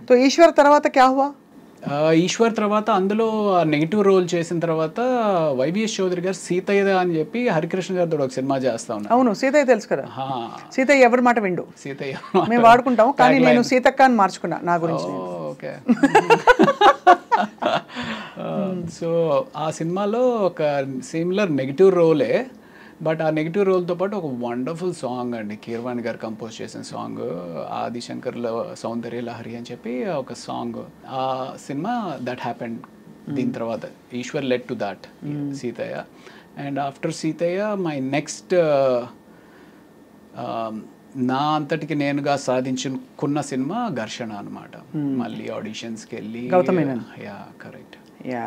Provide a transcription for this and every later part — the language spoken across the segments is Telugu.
तो ईश्वर తర్వాత क्या हुआ? ఈశ్వర్ తర్వాత అందులో నెగిటివ్ రోల్ చేసిన తర్వాత వైవిఎస్ చౌదరి గారు సీతయ్య అని చెప్పి హరికృష్ణ గారితో ఒక సినిమా చేస్తా ఉన్నారు. అవును, సీతయ్య తెలుసు కదా. సీతయ్య ఎవరి మాట విండు, సీతయ్య మేము వాడుకుంటాం, కానీ నేను సీతక్క అని మార్చుకున్నా నా గురించి. ఓకే. సో ఆ సినిమాలో ఒక సిమిలర్ నెగిటివ్ రోలే, బట్ ఆ నెగిటివ్ రోల్తో పాటు ఒక వండర్ఫుల్ సాంగ్ అండి, కీరవాణి గారు కంపోజ్ చేసిన సాంగ్, ఆదిశంకర్లో సౌందర్య లహరి అని చెప్పి ఒక సాంగ్. ఆ సినిమా దట్ హ్యాపెండ్. దీని తర్వాత Eeswar led to that Seethayya. And after Seethayya my next నా అంతటికి నేనుగా సాధించుకున్న సినిమా ఘర్షణ అనమాట. మళ్ళీ ఆడిషన్స్కి వెళ్ళి. Gautham Menon. Yeah, correct. Yeah.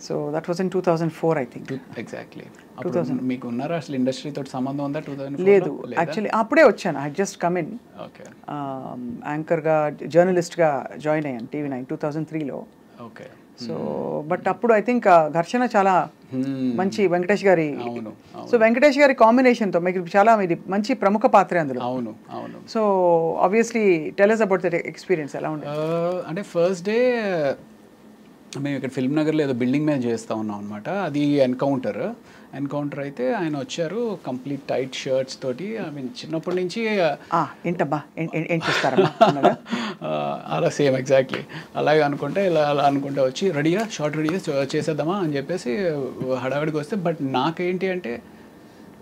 So that was in 2004 I think. Exactly. మీకు ఉన్నారా అసలు ఇండస్ట్రీ తోటి సంబంధం ఉందా? 2004 లేదు, యాక్చువల్లీ అప్పుడే వచ్చాను. I just come in. Okay. యాంకర్గా జర్నలిస్ట్గా జాయిన్ అయ్యాను TV9 2003లో. ఓకే. సో బట్ అప్పుడు ఐ థింక్ ఘర్షణ చాలా మంచి వెంకటేష్ గారి. అవును. సో వెంకటేష్ గారి కాంబినేషన్తో మీకు చాలా ఇది మంచి ప్రముఖ పాత్ర అందులో. అవును అవును. So obviously tell us about that experience ఎలా ఉండేది? అంటే ఫస్ట్ డే మేము ఇక్కడ ఫిల్మ్ నగర్లో ఏదో బిల్డింగ్ మీద చేస్తూ ఉన్నాం అనమాట. అది ఎన్కౌంటర్ అయితే ఆయన వచ్చారు కంప్లీట్ టైట్ షర్ట్స్ తోటి. ఐ మీన్ చిన్నప్పటి నుంచి ఏంటబ్బా ఏం చేస్తారమ్మా అలా సేమ్ ఎగ్జాక్ట్లీ అలాగే అనుకుంటే ఇలా అలా అనుకుంటే వచ్చి రెడీగా షార్ట్ రెడీగా చేసేద్దామా అని చెప్పేసి హడావిడికి వస్తే, బట్ నాకేంటి అంటే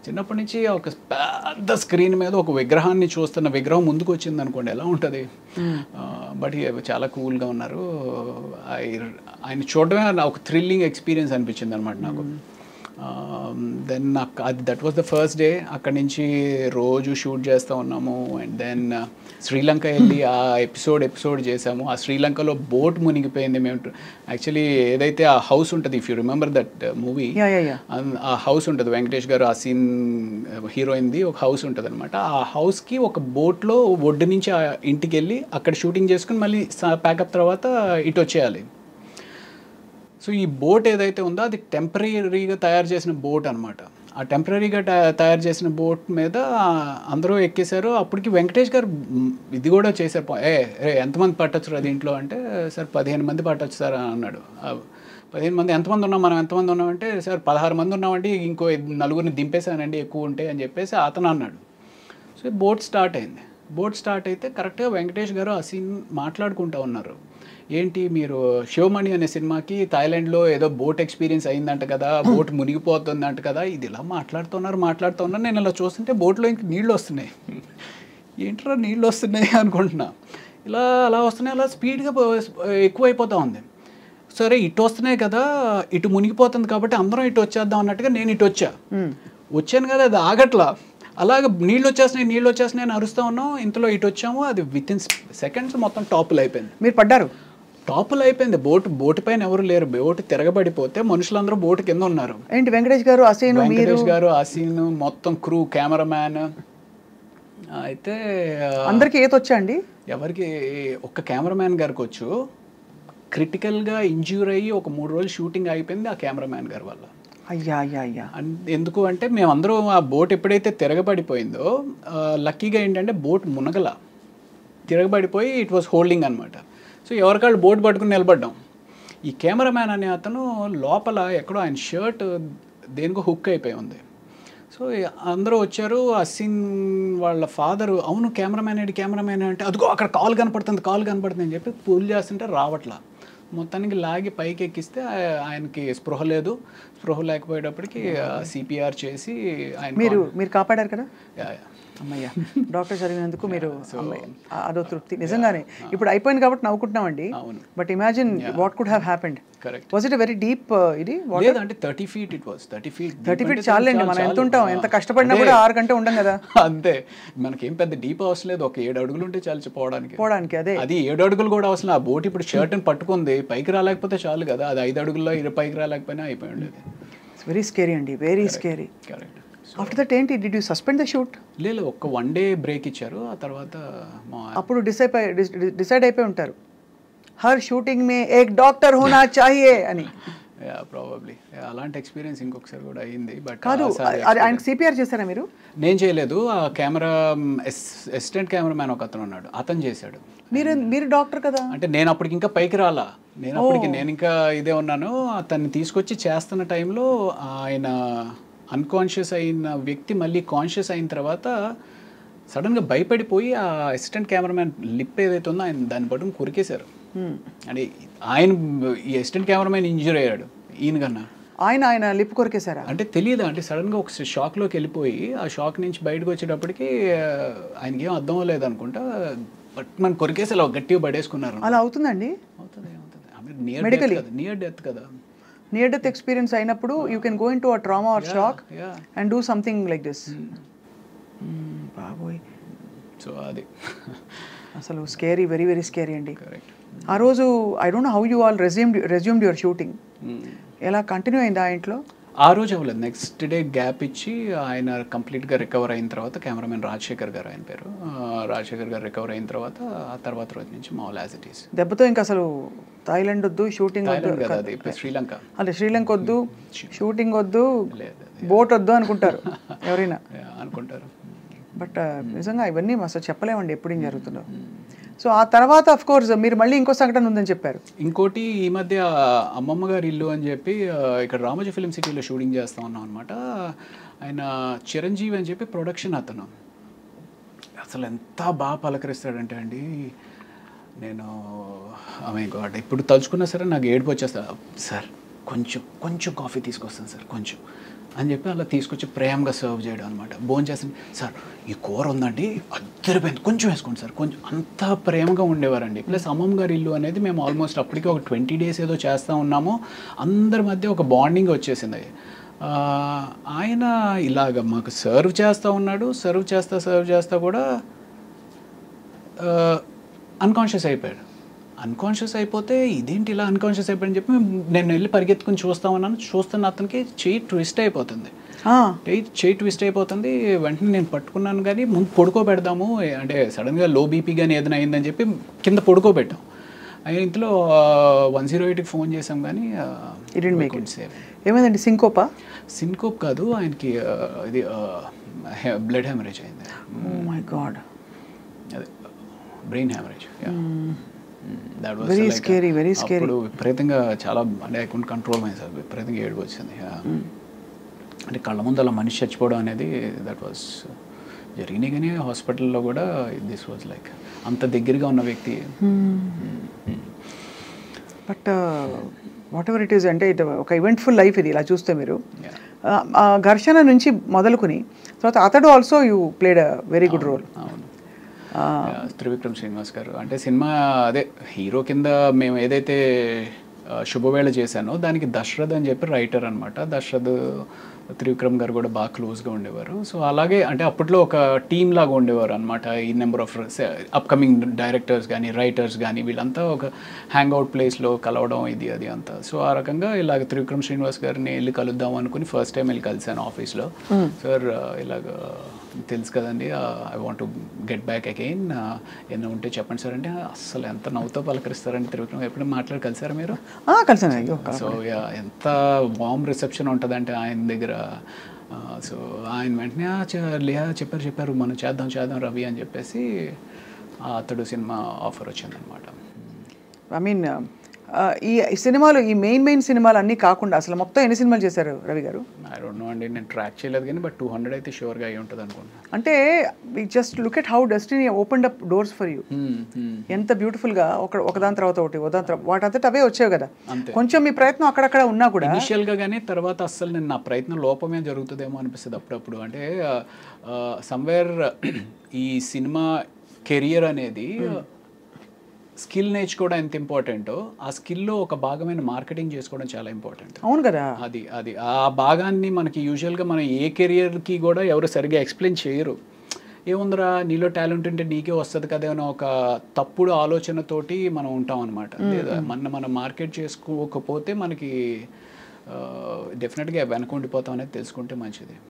చిన్నప్పటి నుంచి ఒక పెద్ద స్క్రీన్ మీద ఒక విగ్రహాన్ని చూస్తున్న విగ్రహం ముందుకు వచ్చింది అనుకోండి ఎలా ఉంటుంది. బట్ చాలా కూల్గా ఉన్నారు. ఆయన చూడడమే ఒక థ్రిల్లింగ్ ఎక్స్పీరియన్స్ అనిపించింది అనమాట నాకు. దెన్ నాకు అది that was the first day. అక్కడి నుంచి రోజు షూట్ చేస్తూ ఉన్నాము. అండ్ దెన్ శ్రీలంక వెళ్ళి ఆ ఎపిసోడ్ చేసాము. ఆ శ్రీలంకలో బోట్ మునిగిపోయింది. మేము యాక్చువల్లీ ఏదైతే ఆ హౌస్ ఉంటుంది, if you remember that movie, ఆ హౌస్ ఉంటుంది వెంకటేష్ గారు ఆ సీన్ హీరోయిన్ది ఒక హౌస్ ఉంటుంది అనమాట. ఆ హౌస్కి ఒక బోట్లో ఒడ్డు నుంచి ఆ ఇంటికి వెళ్ళి అక్కడ షూటింగ్ చేసుకుని మళ్ళీ ప్యాకప్ తర్వాత ఇటు వచ్చేయాలి. సో ఈ బోట్ ఏదైతే ఉందో అది టెంపరీగా తయారు చేసిన బోట్ అనమాట. ఆ టెంపరీగా తయారు చేసిన బోట్ మీద అందరూ ఎక్కేశారు. అప్పటికి వెంకటేష్ గారు ఇది కూడా చేశారు. ఎంతమంది పట్టొచ్చు అది ఇంట్లో అంటే, సార్ 15 మంది పట్టొచ్చు సార్ అని అన్నాడు. 15 మంది ఎంతమంది ఉన్నాం, మనం ఎంతమంది ఉన్నామంటే, సార్ 16 మంది ఉన్నామండి, ఇంకో 4 దింపేశానండి ఎక్కువ ఉంటాయి అని చెప్పేసి అతను అన్నాడు. సో బోట్ స్టార్ట్ అయింది. బోట్ స్టార్ట్ అయితే కరెక్ట్గా వెంకటేష్ గారు ఆ సీన్ మాట్లాడుకుంటూ ఉన్నారు. ఏంటి మీరు శివమణి అనే సినిమాకి థాయిలాండ్లో ఏదో బోట్ ఎక్స్పీరియన్స్ అయిందంట కదా, బోట్ మునిగిపోతుందంట కదా, ఇది ఇలా మాట్లాడుతున్నారు. నేను ఇలా చూస్తుంటే బోట్లో ఇంక నీళ్ళు వస్తున్నాయి. ఏంట్రా నీళ్ళు వస్తున్నాయి అనుకుంటున్నా. ఇలా అలా వస్తున్నాయి, అలా స్పీడ్గా ఎక్కువైపోతూ ఉంది. సరే ఇటు వస్తున్నాయి కదా, ఇటు మునిగిపోతుంది కాబట్టి అందరం ఇటు వచ్చేద్దాం అన్నట్టుగా నేను ఇటు వచ్చాను కదా, అది ఆగట్లా. అలాగే నీళ్ళు వచ్చేస్తున్నాయి అని అరుస్తూ ఉన్నాం. ఇంతలో ఇటు వచ్చాము, అది విత్ ఇన్ సెకండ్స్ మొత్తం టాపులు అయిపోయింది. మీరు పడ్డారు? టాపులు అయిపోయింది. బోటు పైన ఎవరు లేరు. బోటు తిరగబడిపోతే మనుషులందరూ బోటు కింద ఉన్నారు. ఏంటి వెంకటేష్ గారు ఆ సీన్ మొత్తం క్రూ, కెమెరామ్యాన్. అయితే అందరికి ఈత వచ్చా అండి? ఎవరికి? ఒక్క కెమెరామ్యాన్ గారికి వచ్చు. క్రిటికల్గా ఇంజ్యూర్ అయ్యి ఒక 3 రోజులు షూటింగ్ అయిపోయింది ఆ కెమెరామ్యాన్ గారి వల్ల. అయ్యా. ఎందుకు అంటే మేమందరూ ఆ బోట్ ఎప్పుడైతే తిరగబడిపోయిందో లక్కీగా ఏంటంటే బోట్ మునగల, తిరగబడిపోయి ఇట్ వాస్ హోల్డింగ్ అనమాట. సో ఎవరికాళ్ళు బోట్ పట్టుకుని నిలబడ్డాం. ఈ కెమెరామ్యాన్ అనే అతను లోపల ఎక్కడో ఆయన షర్ట్ దేనికో హుక్ అయిపోయి ఉంది. సో అందరూ వచ్చారు. ఆ సీన్ వాళ్ళ ఫాదరు, అవును కెమెరామ్యాన్ అంటే అదిగో అక్కడ కాల్ కనపడుతుంది అని చెప్పి పూల్ చేస్తుంటే రావట్లా. మొత్తానికి లాగి పైకి ఎక్కిస్తే ఆయనకి స్పృహ లేకపోయేటప్పటికి CPR చేసి ఆయన మీరు కాపాడారు కదా. అమ్మయ్య, డాక్టర్ చదివినందుకు మీరు అదో తృప్తి నిజంగానే. ఇప్పుడు అయిపోయింది కాబట్టి నవ్వుకుంటున్నామండి. But imagine what could have happened. Correct. Was it very deep ఇది? అంటే 30 feet ఇట్ వాస్. 30 feet చాలండి. మనం ఎంత ఉంటాం, ఎంత కష్టపడినా కూడా 6 గంటలు ఉండం కదా. అంతే. మనకేం పెద్ద డీప్ అవసరం లేదు. ఒక 7 అడుగులు ఉంటే చాలు పోవడానికి. అదే అది 7 అడుగులు కూడా అవసరం. ఆ బోట్ ఇప్పుడు షర్ట్ని పట్టుకుంది, పైకి రాలేకపోతే చాలు కదా. అది 5 అడుగుల్లో పైకి రాలేకపోయినా అయిపోయి ఉండేది. వెరీ స్కేరీ అండి, very scary. Correct. After that ఏంటి, did you suspend the shoot? లేదు, ఒక 1 day బ్రేక్ ఇచ్చారు. ఆ తర్వాత అప్పుడు డిసైడ్ అయిపోయి ఉంటారు, హర్ షూటింగ్ మే ఏక్ డాక్టర్ హోనా చాహియే అని. ప్రాబబ్లీ అలాంటి ఎక్స్పీరియన్స్ ఇంకొకసారి కూడా అయింది. బట్ కాదు, ఆయనకి సిపిఆర్ చేశారా మీరు? నేను చేయలేదు. ఆ కెమెరా అసిస్టెంట్ కెమెరామ్యాన్ ఒక అతను ఉన్నాడు, అతను చేశాడు. మీరు డాక్టర్ కదా? అంటే నేను అప్పటికి ఇంకా పైకి రాలా, నేను ఇంకా ఇదే ఉన్నాను. అతన్ని తీసుకొచ్చి చేస్తున్న టైంలో ఆయన అన్కాన్షియస్ అయిన వ్యక్తి మళ్ళీ కాన్షియస్ అయిన తర్వాత సడన్గా భయపడిపోయి ఆ అసిస్టెంట్ కెమెరామ్యాన్ లిప్ ఏదైతే ఉందో ఆయన దాన్ని పట్టుకుని కొరికేశారు. అంటే ఆయన ఈ అసిస్టెంట్ కెమెరామ్యాన్ ఇంజూర్ అయ్యాడు ఈయన కన్నా. ఆయన లిప్ కొరికేశారా? అంటే తెలియదు, అంటే సడన్గా ఒక షాక్లోకి వెళ్ళిపోయి ఆ షాక్ నుంచి బయటకు వచ్చేటప్పటికి ఆయనకి ఏం అర్థం అవ్వలేదు అనుకుంటా, బట్ మనం కొరికేసి అలా గట్టిగా పడేసుకున్నారు. అలా అవుతుందండి? అవుతుంది. నియర్ డెత్ కదా. నియర్ డెత్ ఎక్స్పీరియన్స్ అయినప్పుడు you can go into a trauma or shock and do something like this. బాబోయ్. సో అది అసలు స్కేరీ, వెరీ వెరీ స్కేరీ అండి. ఆ రోజు I don't know how you all resumed your shooting. ఎలా కంటిన్యూ అయింది ఆ ఇంట్లో? ఆ రోజు అవ్వలేదు, నెక్స్ట్ డే గ్యాప్ ఇచ్చి ఆయన కంప్లీట్గా రికవర్ అయిన తర్వాత కెమెరామెన్ రాజశేఖర్ గారు ఆయన పేరు, రాజశేఖర్ గారు రికవర్ అయిన తర్వాత ఆ తర్వాత రోజు నుంచి మామూలు యాజ్ ఇట్ ఈస్. దెబ్బతో ఇంకా అసలు థాయిలాండ్ వద్దు, షూటింగ్ వద్దు, శ్రీలంక, అంటే శ్రీలంక వద్దు, షూటింగ్ వద్దు, బోట్ వద్దు అనుకుంటారు ఎవరైనా అనుకుంటారు. బట్ నిజంగా ఇవన్నీ అసలు చెప్పలేమండి ఎప్పుడు ఏం జరుగుతుందో. సో ఆ తర్వాత అఫ్ కోర్స్ మీరు మళ్ళీ ఇంకో సంఘటన ఉందని చెప్పారు. ఇంకోటి ఈ మధ్య అమ్మమ్మ గారి ఇల్లు అని చెప్పి ఇక్కడ రామోజీ ఫిలిం సిటీలో షూటింగ్ చేస్తూ ఉన్నాం అనమాట. ఆయన చిరంజీవి అని చెప్పి ప్రొడక్షన్ అతను అసలు ఎంత బాగా పలకరిస్తాడంటే అండి, నేను ఇప్పుడు తలుచుకున్నా సరే నాకు ఏడుపు వచ్చేస్తా. సార్ కొంచెం కాఫీ తీసుకొస్తాను సార్ కొంచెం అని చెప్పి అలా తీసుకొచ్చి ప్రేమగా సర్వ్ చేయడం అనమాట. భోజనం చేస్తాను, సార్ ఈ కూర ఉందండి అద్దరిపోయింది కొంచెం వేసుకోండి సార్ కొంచెం, అంత ప్రేమగా ఉండేవారండి. ప్లస్ అమ్మమ్మ గారి ఇల్లు అనేది మేము ఆల్మోస్ట్ అప్పటికి ఒక 20 days ఏదో చేస్తూ ఉన్నాము, అందరి మధ్య ఒక బాండింగ్ వచ్చేసింది. ఆయన ఇలాగ మాకు సర్వ్ చేస్తూ ఉన్నాడు, సర్వ్ చేస్తా కూడా అన్కాన్షియస్ అయిపోయాడు. అన్కాన్షియస్ అయిపోతే ఇదేంటి ఇలా అన్కాన్షియస్ అయిపోయిందని చెప్పి నేను వెళ్ళి పరిగెత్తుకుని చూస్తున్న అతనికి చెయ్యి ట్విస్ట్ అయిపోతుంది. వెంటనే నేను పట్టుకున్నాను, కానీ ముందు పడుకోబెడదాము అంటే సడన్గా లో బీపీ కానీ ఏదైనా అయిందని చెప్పి కింద పడుకోబెట్టాం. ఆయన ఇంట్లో 108కి ఫోన్ చేసాం కానీ ఏమైందండి? సింకోప్ కాదు, ఆయనకి ఇది బ్లడ్ హెమరేజ్ అయింది. Oh my god. అదే బ్రెయిన్ హెమరేజ్. Very scary. విపరీతంగా చాలా అంటే I couldn't control myself, విపరీతంగా ఏడుపు వచ్చింది. అంటే కళ్ళ ముందు అలా మనిషి చచ్చిపోవడం అనేది దట్ వాజ్ జరిగినాయి. కానీ హాస్పిటల్లో కూడా దిస్ వాజ్ లైక్ అంత దగ్గరగా ఉన్న వ్యక్తి. But what ever it is, అంటే ఇది ఒక ఈవెంట్ఫుల్ లైఫ్ ఇది ఇలా చూస్తే మీరు. ఘర్షణ నుంచి మొదలుకుని తర్వాత అతడు also you played a very good role. అవును, త్రివిక్రమ్ శ్రీనివాస్ గారు అంటే సినిమా అదే హీరో కింద మేము ఏదైతే శుభవేళ చేశానో దానికి దశరథ్ అని చెప్పి రైటర్ అనమాట. దశరథ్ త్రివిక్రమ్ గారు కూడా బాగా క్లోజ్గా ఉండేవారు. సో అలాగే అంటే అప్పట్లో ఒక టీమ్ లాగా ఉండేవారు అనమాట. ఈ నెంబర్ ఆఫ్ అప్కమింగ్ డైరెక్టర్స్ కానీ రైటర్స్ కానీ వీళ్ళంతా ఒక హ్యాంగ్అవుట్ ప్లేస్లో కలవడం ఇది అది అంతా. సో ఆ రకంగా ఇలాగ త్రివిక్రమ్ శ్రీనివాస్ గారిని వెళ్ళి కలుద్దాం అనుకుని ఫస్ట్ టైం వెళ్ళి కలిసాను ఆఫీస్లో. సార్ ఇలాగ తెలుసు కదండి, I want to get back again, ఏమైనా ఉంటే చెప్పండి సార్ అంటే అసలు ఎంత నవ్వుతో పలకరిస్తారండి త్రివిక్రమ్. ఎప్పుడైనా మాట్లాడి కలిసారా మీరు? కలిసాను. సో ఎంత వార్మ్ రిసెప్షన్ ఉంటుందంటే ఆయన దగ్గర. సో ఆయన వెంటనే చెప్పారు మనం చేద్దాం రవి అని చెప్పేసి అతడు సినిమా ఆఫర్ వచ్చిందనమాట. ఐ మీన్ ఈ సినిమాలు, ఈ మెయిన్ సినిమాలు అన్నీ కాకుండా అసలు మొత్తం ఎన్ని సినిమాలు చేశారు రవి గారు? ఐ డోంట్ నో అండి, నేను ట్రాక్ చేయలేదు కానీ బట్ 200 అయితే షూర్గా అయ్యి ఉంటుంది అనుకుంటున్నాను. అంటే just look at how destiny opened up doors for you. ఎంత బ్యూటిఫుల్గా ఒకదాని తర్వాత ఒకటి వాటంతట అవే వచ్చావు కదా. కొంచెం మీ ప్రయత్నం అక్కడక్కడ ఉన్నా కూడా ఇనిషియల్గా, కానీ తర్వాత అస్సలు నేను నా ప్రయత్నం లోపమే జరుగుతుందేమో అనిపిస్తుంది అప్పుడప్పుడు. అంటే సమ్వేర్ ఈ సినిమా కెరియర్ అనేది స్కిల్ నేర్చుకోవడం ఎంత ఇంపార్టెంటో ఆ స్కిల్లో ఒక భాగమైన మార్కెటింగ్ చేసుకోవడం చాలా ఇంపార్టెంట్. అవును కదా. అది ఆ భాగాన్ని మనకి యూజువల్గా మన ఏ కెరియర్కి కూడా ఎవరు సరిగ్గా ఎక్స్ప్లెయిన్ చేయరు. ఏముందిరా నీలో టాలెంట్ ఉంటే నీకే వస్తుంది కదా అని ఒక తప్పుడు ఆలోచనతోటి మనం ఉంటాం అనమాట. మనం మార్కెట్ చేసుకోకపోతే మనకి డెఫినెట్గా వెనకుండిపోతాం అనేది తెలుసుకుంటే మంచిది.